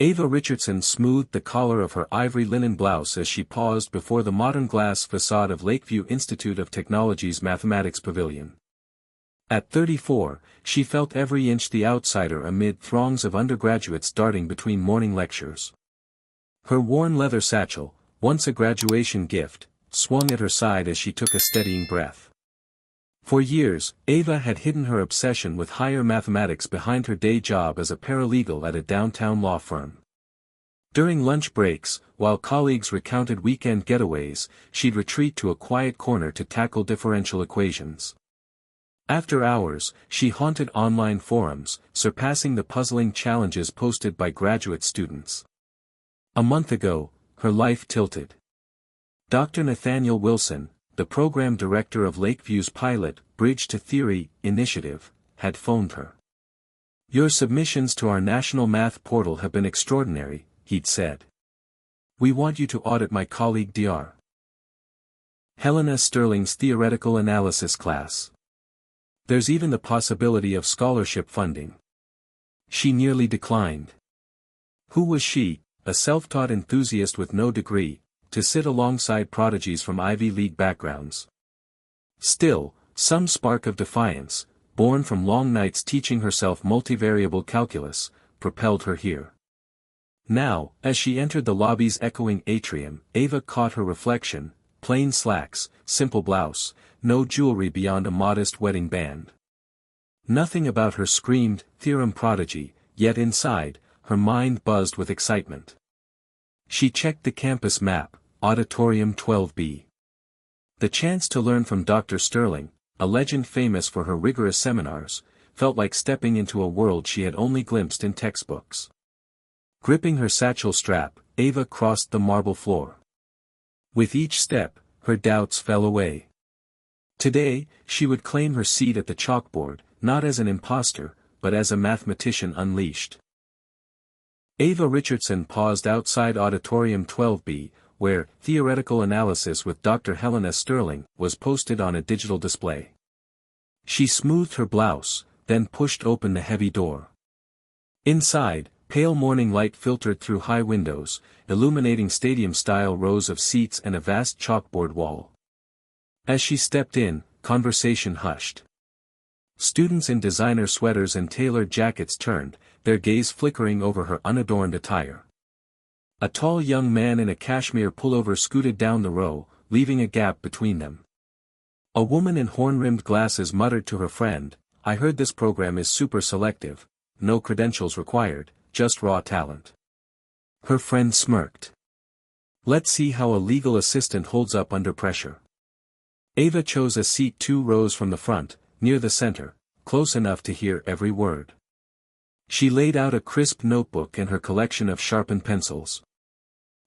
Ava Richardson smoothed the collar of her ivory linen blouse as she paused before the modern glass facade of Lakeview Institute of Technology's Mathematics Pavilion. At 34, she felt every inch the outsider amid throngs of undergraduates darting between morning lectures. Her worn leather satchel, once a graduation gift, swung at her side as she took a steadying breath. For years, Ava had hidden her obsession with higher mathematics behind her day job as a paralegal at a downtown law firm. During lunch breaks, while colleagues recounted weekend getaways, she'd retreat to a quiet corner to tackle differential equations. After hours, she haunted online forums, surpassing the puzzling challenges posted by graduate students. A month ago, her life tilted. Dr. Nathaniel Wilson, the program director of Lakeview's pilot, Bridge to Theory, initiative, had phoned her. "Your submissions to our national math portal have been extraordinary," he'd said. "We want you to audit my colleague Dr. Helena Sterling's theoretical analysis class. There's even the possibility of scholarship funding." She nearly declined. Who was she, a self-taught enthusiast with no degree, to sit alongside prodigies from Ivy League backgrounds? Still, some spark of defiance, born from long nights teaching herself multivariable calculus, propelled her here. Now, as she entered the lobby's echoing atrium, Ava caught her reflection: plain slacks, simple blouse, no jewelry beyond a modest wedding band. Nothing about her screamed, theorem prodigy, yet inside, her mind buzzed with excitement. She checked the campus map, Auditorium 12B. The chance to learn from Dr. Sterling, a legend famous for her rigorous seminars, felt like stepping into a world she had only glimpsed in textbooks. Gripping her satchel strap, Ava crossed the marble floor. With each step, her doubts fell away. Today, she would claim her seat at the chalkboard, not as an imposter, but as a mathematician unleashed. Ava Richardson paused outside Auditorium 12B, where Theoretical Analysis with Dr. Helena Sterling was posted on a digital display. She smoothed her blouse, then pushed open the heavy door. Inside, pale morning light filtered through high windows, illuminating stadium-style rows of seats and a vast chalkboard wall. As she stepped in, conversation hushed. Students in designer sweaters and tailored jackets turned, their gaze flickering over her unadorned attire. A tall young man in a cashmere pullover scooted down the row, leaving a gap between them. A woman in horn-rimmed glasses muttered to her friend, "I heard this program is super selective, no credentials required, just raw talent." Her friend smirked. "Let's see how a legal assistant holds up under pressure." Ava chose a seat 2 rows from the front, near the center, close enough to hear every word. She laid out a crisp notebook and her collection of sharpened pencils.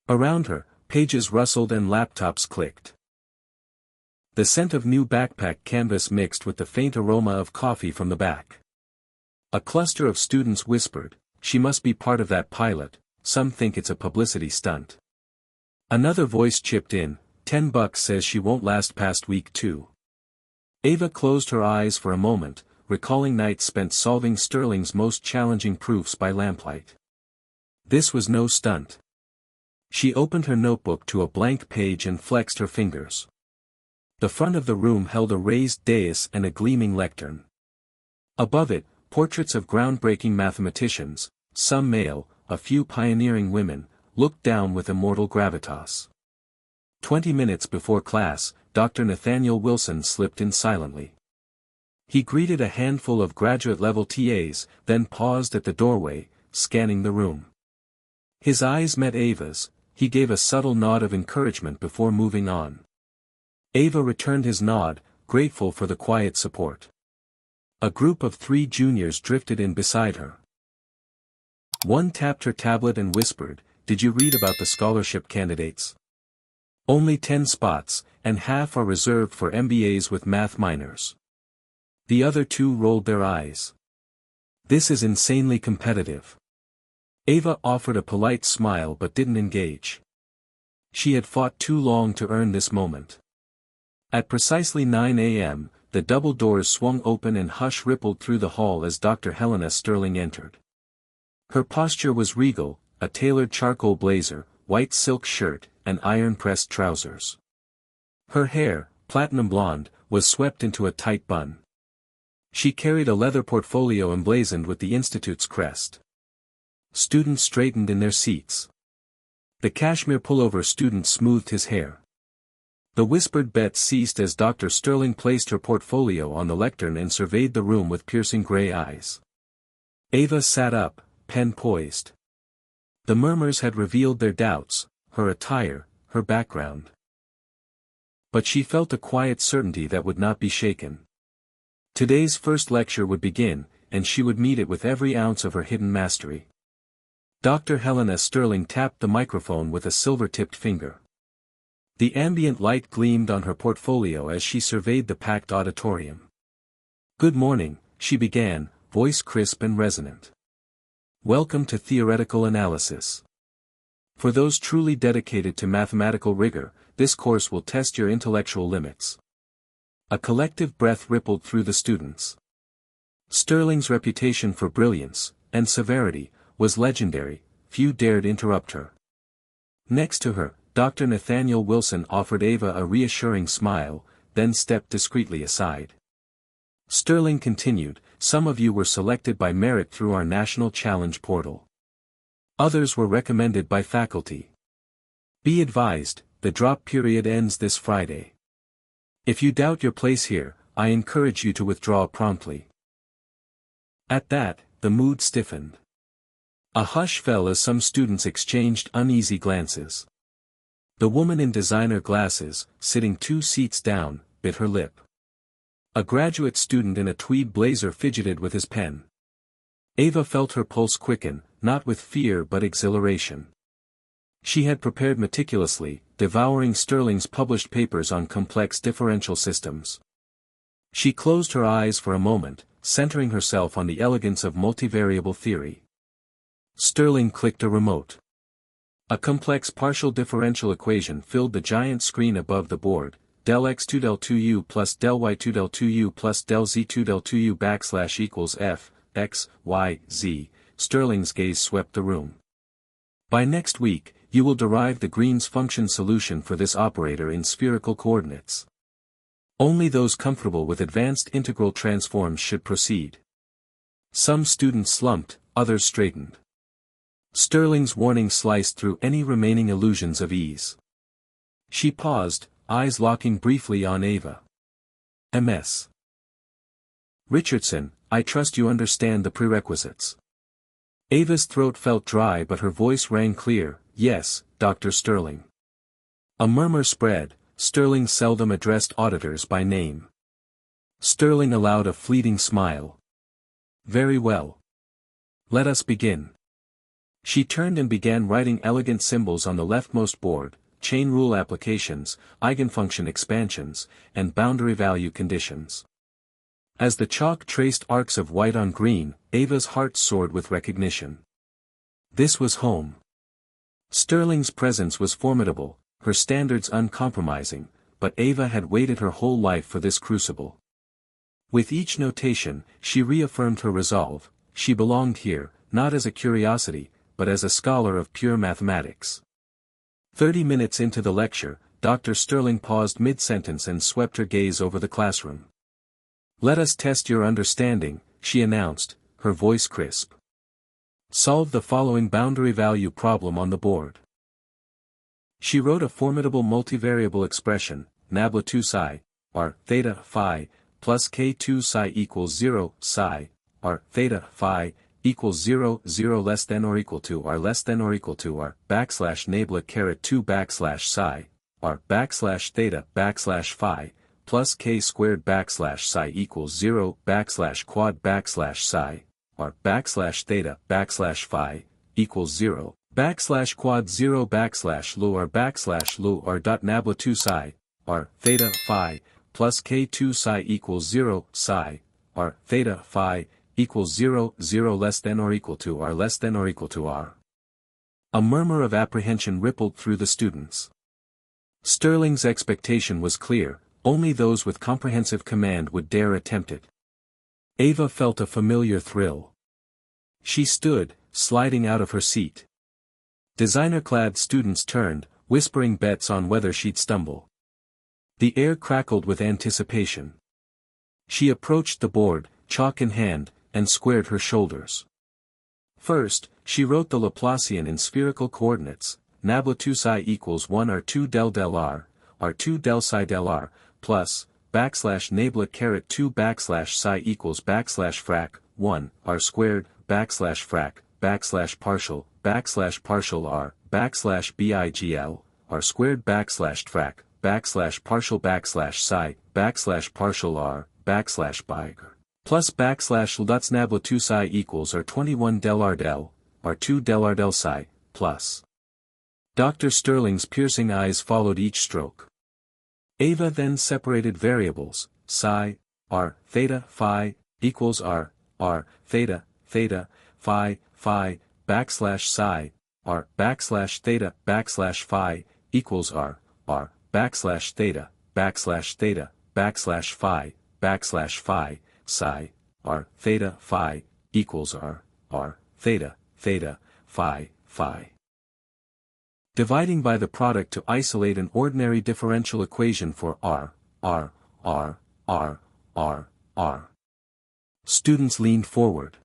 Around her, pages rustled and laptops clicked. The scent of new backpack canvas mixed with the faint aroma of coffee from the back. A cluster of students whispered, "She must be part of that pilot, some think it's a publicity stunt." Another voice chipped in, $10 says she won't last past week 2. Ava closed her eyes for a moment, recalling nights spent solving Sterling's most challenging proofs by lamplight. This was no stunt. She opened her notebook to a blank page and flexed her fingers. The front of the room held a raised dais and a gleaming lectern. Above it, portraits of groundbreaking mathematicians, some male, a few pioneering women, looked down with immortal gravitas. 20 minutes before class, Dr. Nathaniel Wilson slipped in silently. He greeted a handful of graduate-level TAs, then paused at the doorway, scanning the room. His eyes met Ava's, he gave a subtle nod of encouragement before moving on. Ava returned his nod, grateful for the quiet support. A group of 3 juniors drifted in beside her. One tapped her tablet and whispered, "Did you read about the scholarship candidates? Only 10 spots, and half are reserved for MBAs with math minors." The other 2 rolled their eyes. "This is insanely competitive." Ava offered a polite smile but didn't engage. She had fought too long to earn this moment. At precisely 9 a.m., the double doors swung open and hush rippled through the hall as Dr. Helena Sterling entered. Her posture was regal, a tailored charcoal blazer, white silk shirt, and iron-pressed trousers. Her hair, platinum blonde, was swept into a tight bun. She carried a leather portfolio emblazoned with the institute's crest. Students straightened in their seats. The cashmere pullover student smoothed his hair. The whispered bets ceased as Dr. Sterling placed her portfolio on the lectern and surveyed the room with piercing gray eyes. Ava sat up, pen poised. The murmurs had revealed their doubts, her attire, her background. But she felt a quiet certainty that would not be shaken. Today's first lecture would begin, and she would meet it with every ounce of her hidden mastery. Dr. Helena Sterling tapped the microphone with a silver-tipped finger. The ambient light gleamed on her portfolio as she surveyed the packed auditorium. "Good morning," she began, voice crisp and resonant. "Welcome to Theoretical Analysis. For those truly dedicated to mathematical rigor, this course will test your intellectual limits." A collective breath rippled through the students. Sterling's reputation for brilliance, and severity, was legendary, few dared interrupt her. Next to her, Dr. Nathaniel Wilson offered Ava a reassuring smile, then stepped discreetly aside. Sterling continued, "Some of you were selected by merit through our National Challenge portal. Others were recommended by faculty. Be advised, the drop period ends this Friday. If you doubt your place here, I encourage you to withdraw promptly." At that, the mood stiffened. A hush fell as some students exchanged uneasy glances. The woman in designer glasses, sitting 2 seats down, bit her lip. A graduate student in a tweed blazer fidgeted with his pen. Ava felt her pulse quicken, not with fear but exhilaration. She had prepared meticulously, devouring Sterling's published papers on complex differential systems. She closed her eyes for a moment, centering herself on the elegance of multivariable theory. Sterling clicked a remote. A complex partial differential equation filled the giant screen above the board, del x2 del 2u plus del y2 del 2u plus del z2 del 2u backslash equals f, x, y, z. Sterling's gaze swept the room. By next week, you will derive the Green's function solution for this operator in spherical coordinates. Only those comfortable with advanced integral transforms should proceed. Some students slumped, others straightened. Sterling's warning sliced through any remaining illusions of ease. She paused, eyes locking briefly on Ava. "Ms. Richardson, I trust you understand the prerequisites." Ava's throat felt dry but her voice rang clear, "Yes, Dr. Sterling." A murmur spread. Sterling seldom addressed auditors by name. Sterling allowed a fleeting smile. "Very well. Let us begin." She turned and began writing elegant symbols on the leftmost board, chain rule applications, eigenfunction expansions, and boundary value conditions. As the chalk traced arcs of white on green, Ava's heart soared with recognition. This was home. Sterling's presence was formidable, her standards uncompromising, but Ava had waited her whole life for this crucible. With each notation, she reaffirmed her resolve. She belonged here, not as a curiosity, but as a scholar of pure mathematics. 30 minutes into the lecture, Dr. Sterling paused mid-sentence and swept her gaze over the classroom. "Let us test your understanding," she announced, her voice crisp. "Solve the following boundary value problem on the board." She wrote a formidable multivariable expression, nabla 2 psi, r, theta, phi, plus k2 psi equals 0, psi, r, theta, phi, equals 0, 0 less than or equal to r less than or equal to r, backslash nabla caret 2 backslash psi, r, backslash theta, backslash phi, plus k squared backslash psi equals 0, backslash quad backslash psi, r, backslash theta, backslash phi, equals 0, backslash quad 0 backslash lu r dot nabla 2 psi, r, theta, phi, plus k2 psi equals 0, psi, r, theta, phi, equals 0, 0 less than or equal to r less than or equal to r. A murmur of apprehension rippled through the students. Sterling's expectation was clear, only those with comprehensive command would dare attempt it. Ava felt a familiar thrill. She stood, sliding out of her seat. Designer-clad students turned, whispering bets on whether she'd stumble. The air crackled with anticipation. She approached the board, chalk in hand, and squared her shoulders. First, she wrote the Laplacian in spherical coordinates, nabla 2 psi equals 1 r2 del r2 del psi del r, plus, nabla caret 2 psi equals frac, 1, r squared, frac, partial r, bigl, r squared frac, partial psi, partial r, big. Plus LDOTS nabla 2 psi equals r21 del r2 del r del psi, plus. Dr. Sterling's piercing eyes followed each stroke. Ava then separated variables, psi, r, theta, phi, equals r, theta, phi, psi, r, theta, phi, equals r, theta, phi, phi, psi, r, theta, phi, equals r, theta, phi, phi. Dividing by the product to isolate an ordinary differential equation for r. Students leaned forward.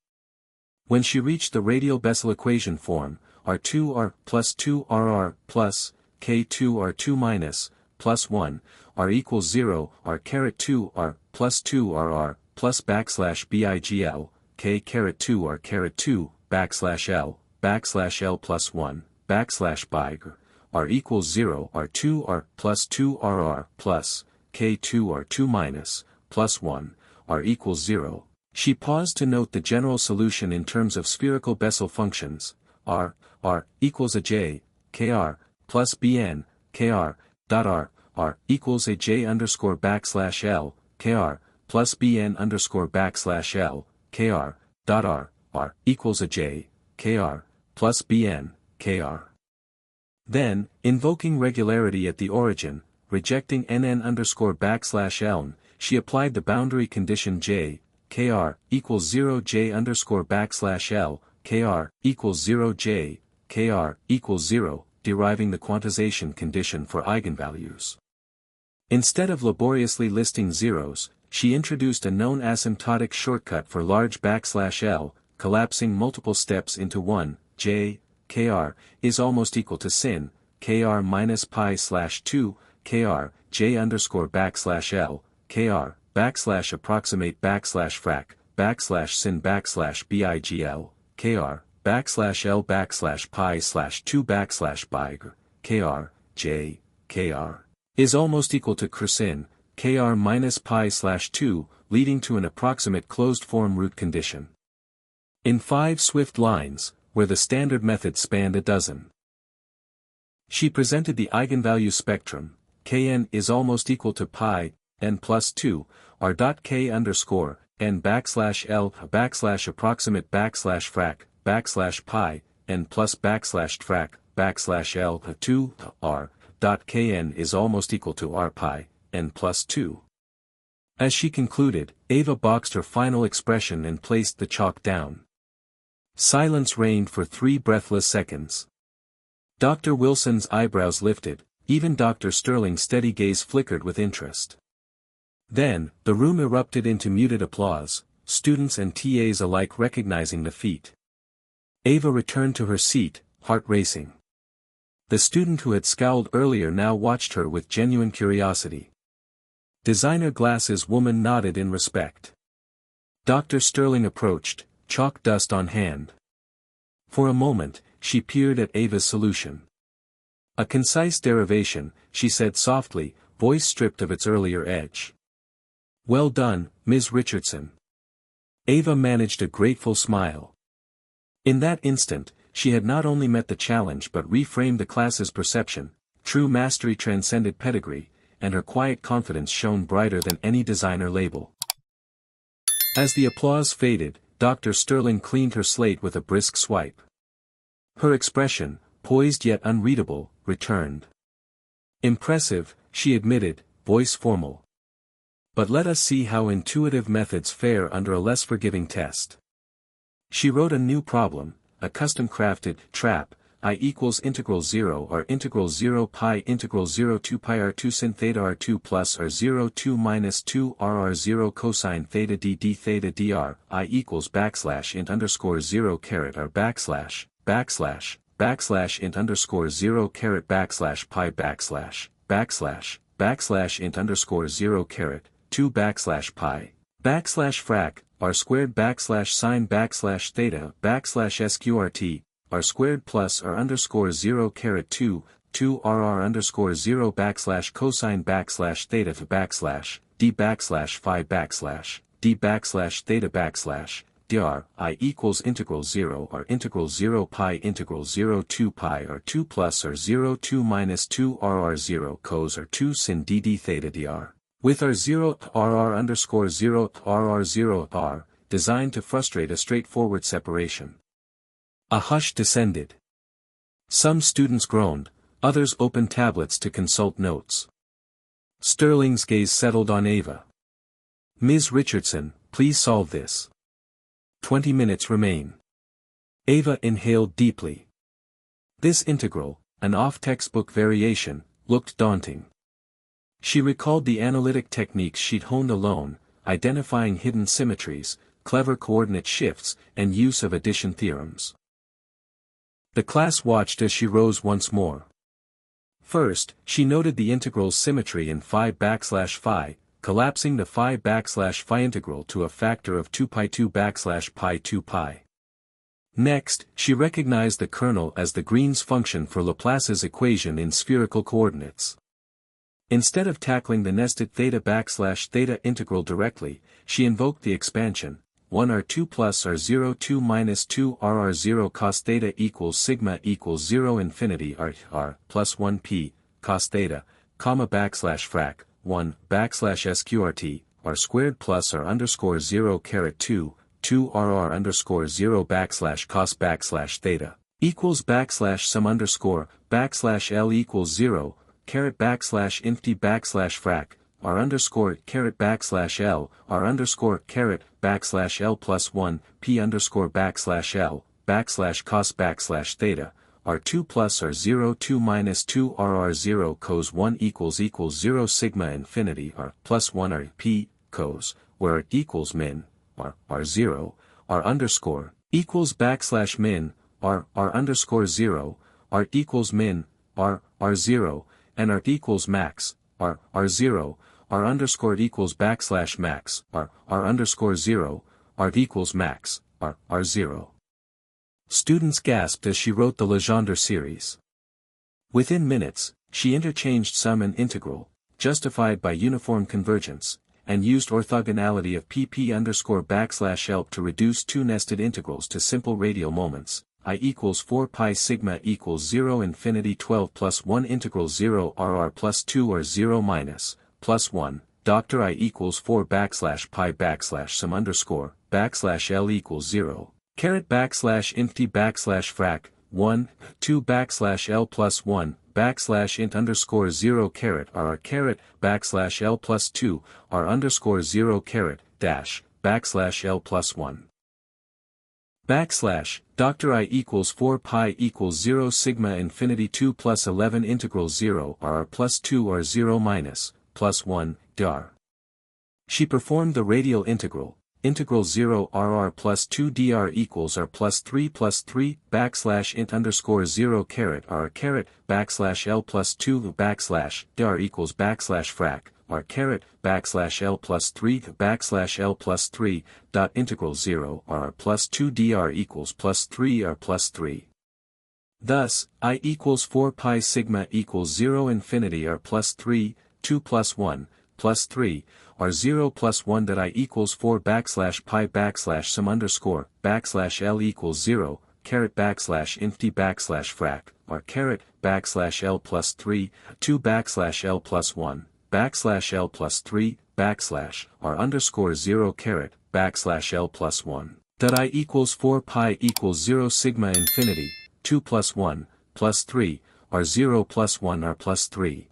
When she reached the radial Bessel equation form, r2r plus 2rr plus k2r2 minus, plus 1, r equals 0, r caret 2r plus 2rr plus bigl, k caret 2r caret 2, l plus 1, big, r equals 0, r2r plus 2rr plus, k2r2 minus, plus 1, r equals 0. She paused to note the general solution in terms of spherical Bessel functions, r equals a j, kr, plus bn, kr, dot r equals a j underscore l, kr, plus bn underscore l, kr, dot r equals a j, kr, plus bn, kr. Then, invoking regularity at the origin, rejecting nn underscore ln, she applied the boundary condition j, kr, equals 0 j underscore l, kr, equals 0 j, kr, equals 0, deriving the quantization condition for eigenvalues. Instead of laboriously listing zeros, she introduced a known asymptotic shortcut for large l, collapsing multiple steps into one, j, kr, is almost equal to sin, kr minus pi slash 2, kr, j underscore l, kr, approximate frac, sin bigl, kr, l pi slash 2 big, kr, j, kr, is almost equal to sin, kr minus pi slash 2, leading to an approximate closed-form root condition. In 5 swift lines, where the standard method spanned a dozen. She presented the eigenvalue spectrum, kn is almost equal to pi, n plus 2, r dot k underscore, n l approximate frac, pi, n plus frac, l 2, r, dot kn is almost equal to r pi, n plus 2. As she concluded, Ava boxed her final expression and placed the chalk down. Silence reigned for 3 breathless seconds. Dr. Wilson's eyebrows lifted, even Dr. Sterling's steady gaze flickered with interest. Then, the room erupted into muted applause, students and TAs alike recognizing the feat. Ava returned to her seat, heart racing. The student who had scowled earlier now watched her with genuine curiosity. Designer glasses woman nodded in respect. Dr. Sterling approached, chalk dust on hand. For a moment, she peered at Ava's solution. A concise derivation, she said softly, voice stripped of its earlier edge. Well done, Ms. Richardson. Ava managed a grateful smile. In that instant, she had not only met the challenge but reframed the class's perception, true mastery transcended pedigree, and her quiet confidence shone brighter than any designer label. As the applause faded, Dr. Sterling cleaned her slate with a brisk swipe. Her expression, poised yet unreadable, returned. Impressive, she admitted, voice formal. But let us see how intuitive methods fare under a less forgiving test. She wrote a new problem, a custom-crafted trap, I equals integral 0 or integral 0 pi integral 0 2 pi r2 sin theta r2 plus r 0 2 minus 2 r 0 cosine theta d d theta dr I equals backslash int underscore 0 caret r backslash int underscore 0 caret backslash pi backslash int underscore 0 caret 2 backslash pi backslash frac r squared backslash sine backslash theta backslash sqrt r squared plus r underscore 0 caret 2 r underscore 0 backslash cosine backslash theta backslash d backslash phi backslash d backslash theta backslash dr I equals integral 0 or integral 0 pi integral 0 2 pi r 2 plus r 0 2 minus 2 r 0 cos r 2 sin d d theta dr with r 0 r underscore 0 r 0 r designed to frustrate a straightforward separation. A hush descended. Some students groaned, others opened tablets to consult notes. Sterling's gaze settled on Ava. Ms. Richardson, please solve this. 20 minutes remain. Ava inhaled deeply. This integral, an off-textbook variation, looked daunting. She recalled the analytic techniques she'd honed alone, identifying hidden symmetries, clever coordinate shifts, and use of addition theorems. The class watched as she rose once more. First, she noted the integral's symmetry in phi, collapsing the phi integral to a factor of 2 pi 2 pi 2 pi. Next, she recognized the kernel as the Green's function for Laplace's equation in spherical coordinates. Instead of tackling the nested theta integral directly, she invoked the expansion, 1 r2 plus r0 2 minus 2 r0 cos theta equals sigma equals 0 infinity r plus 1 p, cos theta, comma frac, 1 sqrt, r squared plus r underscore 0 caret 2 r underscore 0 cos theta, equals sum underscore, l equals 0, caret inf d frac, r underscore caret l, r underscore caret l plus 1, p underscore l, cos theta, r2 plus r0 2 minus 2 r0 cos 1 equals 0 sigma infinity r plus 1 r p, cos, where it equals min, r0, r underscore, equals min, r underscore 0, r equals min, r0, and r equals max, r0, r underscore equals max, r underscore 0, r equals max, r0. Students gasped as she wrote the Legendre series. Within minutes, she interchanged sum and integral, justified by uniform convergence, and used orthogonality of pp underscore \L to reduce two nested integrals to simple radial moments. I equals 4 pi sigma equals 0 infinity 12 plus 1 integral 0 rr plus 2 or 0 minus, plus 1, Dr. I equals 4 pi sum underscore, L equals 0, caret inf t frac, 1, 2 L plus 1, int underscore 0 caret r caret L plus 2, r underscore 0 caret, dash, L plus 1. Dr. I equals 4 pi equals 0 sigma infinity 2 plus 11 integral 0 r plus 2 or 0 minus, plus 1, dr. She performed the radial integral 0 rr plus 2 dr equals r plus 3 int underscore 0 caret r caret L plus 2 dr equals frac, r caret L plus 3 L plus 3 dot integral 0 r plus 2 dr equals plus 3 r plus 3. Thus, I equals 4 pi sigma equals 0 infinity r plus 3, 2 plus 1, plus 3, r 0 plus 1 that I equals 4 pi sum underscore, L equals 0, caret inf t frac, r caret L plus 3, 2 L plus 1. L plus 3, r underscore 0 caret, L plus 1, that I equals 4 pi equals 0 sigma infinity, 2 plus 1, plus 3, r 0 plus 1 r plus 3.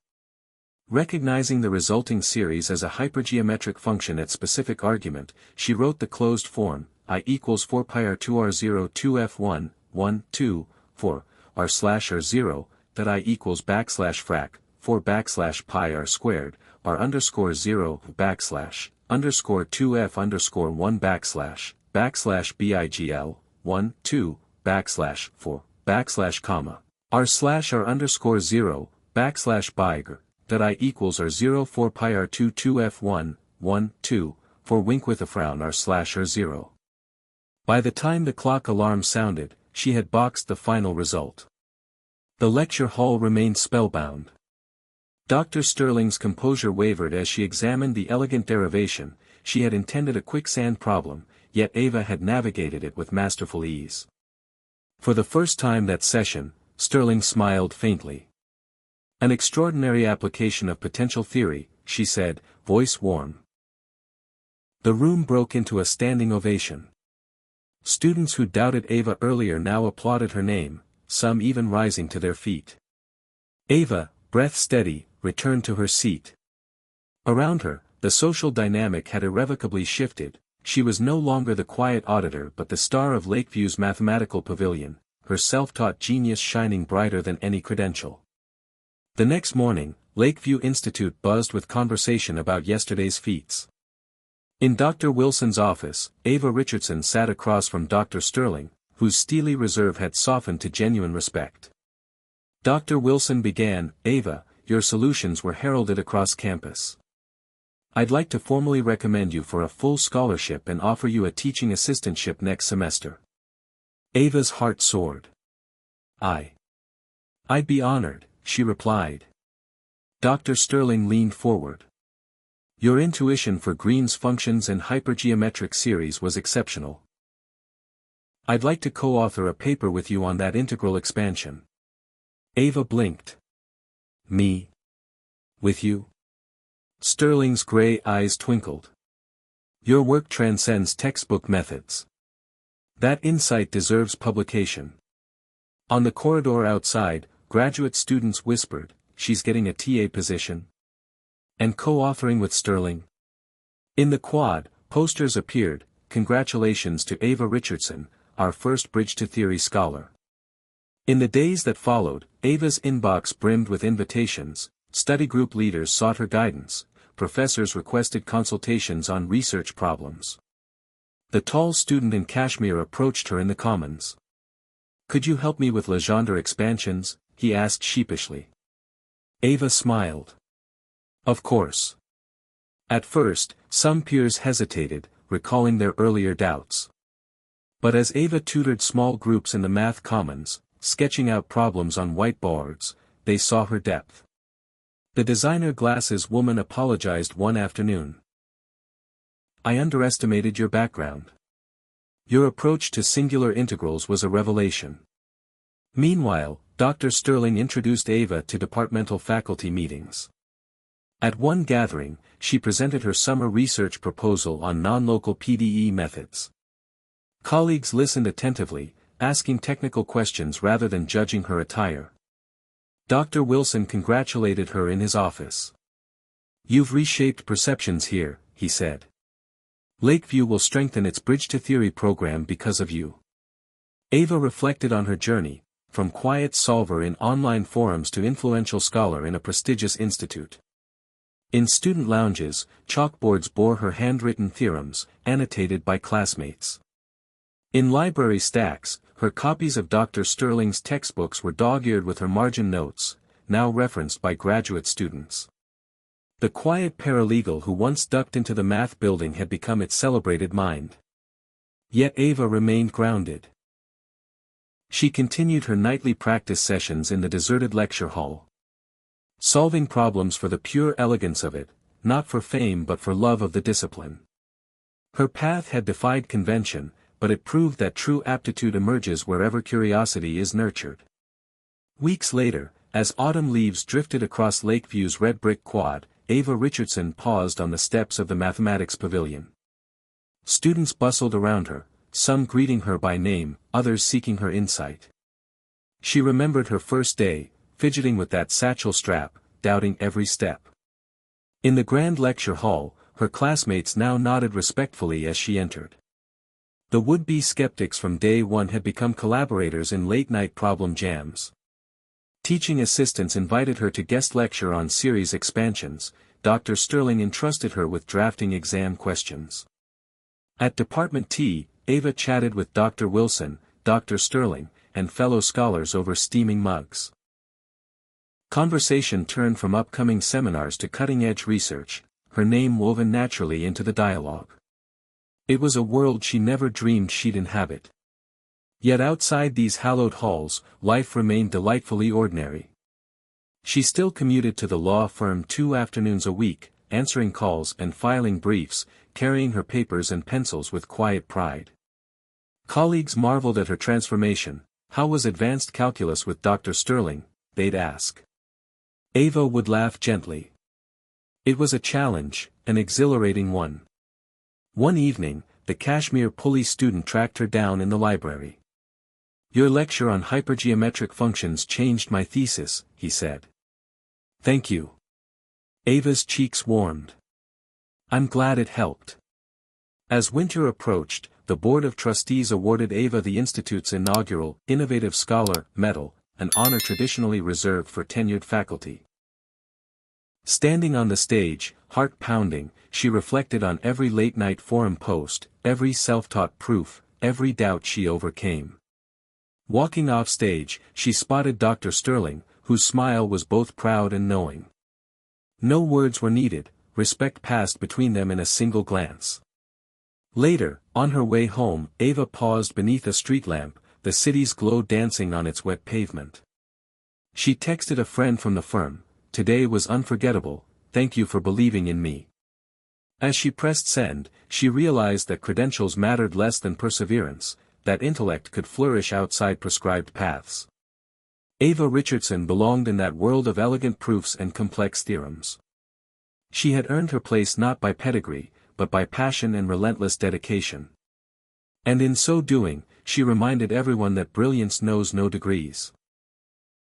Recognizing the resulting series as a hypergeometric function at specific argument, she wrote the closed form, I equals 4 pi r2 r0 2 f1, 1, 2, 4, r slash r 0, that I equals backslash frac, 4 backslash pi r squared, r underscore 0 backslash, underscore 2f underscore 1 backslash bigl, 1, 2, backslash 4, backslash comma, r slash r underscore 0, backslash bigr, that I equals r 0 4 pi r 2 2f 1, 1, 2, for wink with a frown r slash r 0. By the time the clock alarm sounded, she had boxed the final result. The lecture hall remained spellbound. Dr. Sterling's composure wavered as she examined the elegant derivation. She had intended a quicksand problem, yet Ava had navigated it with masterful ease. For the first time that session, Sterling smiled faintly. An extraordinary application of potential theory, she said, voice warm. The room broke into a standing ovation. Students who doubted Ava earlier now applauded her name, some even rising to their feet. Ava, breath steady, returned to her seat. Around her, the social dynamic had irrevocably shifted. She was no longer the quiet auditor but the star of Lakeview's mathematical pavilion, her self-taught genius shining brighter than any credential. The next morning, Lakeview Institute buzzed with conversation about yesterday's feats. In Dr. Wilson's office, Ava Richardson sat across from Dr. Sterling, whose steely reserve had softened to genuine respect. Dr. Wilson began, Ava, your solutions were heralded across campus. I'd like to formally recommend you for a full scholarship and offer you a teaching assistantship next semester. Ava's heart soared. I'd be honored, she replied. Dr. Sterling leaned forward. Your intuition for Green's functions and hypergeometric series was exceptional. I'd like to co-author a paper with you on that integral expansion. Ava blinked. Me? With you? Sterling's gray eyes twinkled. Your work transcends textbook methods. That insight deserves publication. On the corridor outside, graduate students whispered, she's getting a TA position. And co-authoring with Sterling? In the quad, posters appeared, congratulations to Ava Richardson, our first Bridge to Theory scholar. In the days that followed, Ava's inbox brimmed with invitations, study group leaders sought her guidance, professors requested consultations on research problems. The tall student in Kashmir approached her in the commons. Could you help me with Legendre expansions? He asked sheepishly. Ava smiled. Of course. At first, some peers hesitated, recalling their earlier doubts. But as Ava tutored small groups in the math commons, sketching out problems on whiteboards, they saw her depth. The designer glasses woman apologized one afternoon. I underestimated your background. Your approach to singular integrals was a revelation. Meanwhile, Dr. Sterling introduced Ava to departmental faculty meetings. At one gathering, she presented her summer research proposal on non-local PDE methods. Colleagues listened attentively, asking technical questions rather than judging her attire. Dr. Wilson congratulated her in his office. You've reshaped perceptions here, he said. Lakeview will strengthen its Bridge to Theory program because of you. Ava reflected on her journey, from quiet solver in online forums to influential scholar in a prestigious institute. In student lounges, chalkboards bore her handwritten theorems, annotated by classmates. In library stacks, her copies of Dr. Sterling's textbooks were dog-eared with her margin notes, now referenced by graduate students. The quiet paralegal who once ducked into the math building had become its celebrated mind. Yet Ava remained grounded. She continued her nightly practice sessions in the deserted lecture hall. Solving problems for the pure elegance of it, not for fame but for love of the discipline. Her path had defied convention, but it proved that true aptitude emerges wherever curiosity is nurtured. Weeks later, as autumn leaves drifted across Lakeview's red brick quad, Ava Richardson paused on the steps of the mathematics pavilion. Students bustled around her, some greeting her by name, others seeking her insight. She remembered her first day, fidgeting with that satchel strap, doubting every step. In the grand lecture hall, her classmates now nodded respectfully as she entered. The would-be skeptics from day one had become collaborators in late-night problem jams. Teaching assistants invited her to guest lecture on series expansions. Dr. Sterling entrusted her with drafting exam questions. At department tea, Ava chatted with Dr. Wilson, Dr. Sterling, and fellow scholars over steaming mugs. Conversation turned from upcoming seminars to cutting-edge research, her name woven naturally into the dialogue. It was a world she never dreamed she'd inhabit. Yet outside these hallowed halls, life remained delightfully ordinary. She still commuted to the law firm 2 afternoons a week, answering calls and filing briefs, carrying her papers and pencils with quiet pride. Colleagues marveled at her transformation. How was advanced calculus with Dr. Sterling, they'd ask. Ava would laugh gently. It was a challenge, an exhilarating one. One evening, the Kashmir police student tracked her down in the library. "Your lecture on hypergeometric functions changed my thesis," he said. "Thank you." Ava's cheeks warmed. "I'm glad it helped." As winter approached, the Board of Trustees awarded Ava the Institute's inaugural Innovative Scholar Medal, an honor traditionally reserved for tenured faculty. Standing on the stage, heart pounding, she reflected on every late-night forum post, every self-taught proof, every doubt she overcame. Walking off stage, she spotted Dr. Sterling, whose smile was both proud and knowing. No words were needed, respect passed between them in a single glance. Later, on her way home, Ava paused beneath a street lamp, the city's glow dancing on its wet pavement. She texted a friend from the firm, "Today was unforgettable, thank you for believing in me." As she pressed send, she realized that credentials mattered less than perseverance, that intellect could flourish outside prescribed paths. Ava Richardson belonged in that world of elegant proofs and complex theorems. She had earned her place not by pedigree, but by passion and relentless dedication. And in so doing, she reminded everyone that brilliance knows no degrees.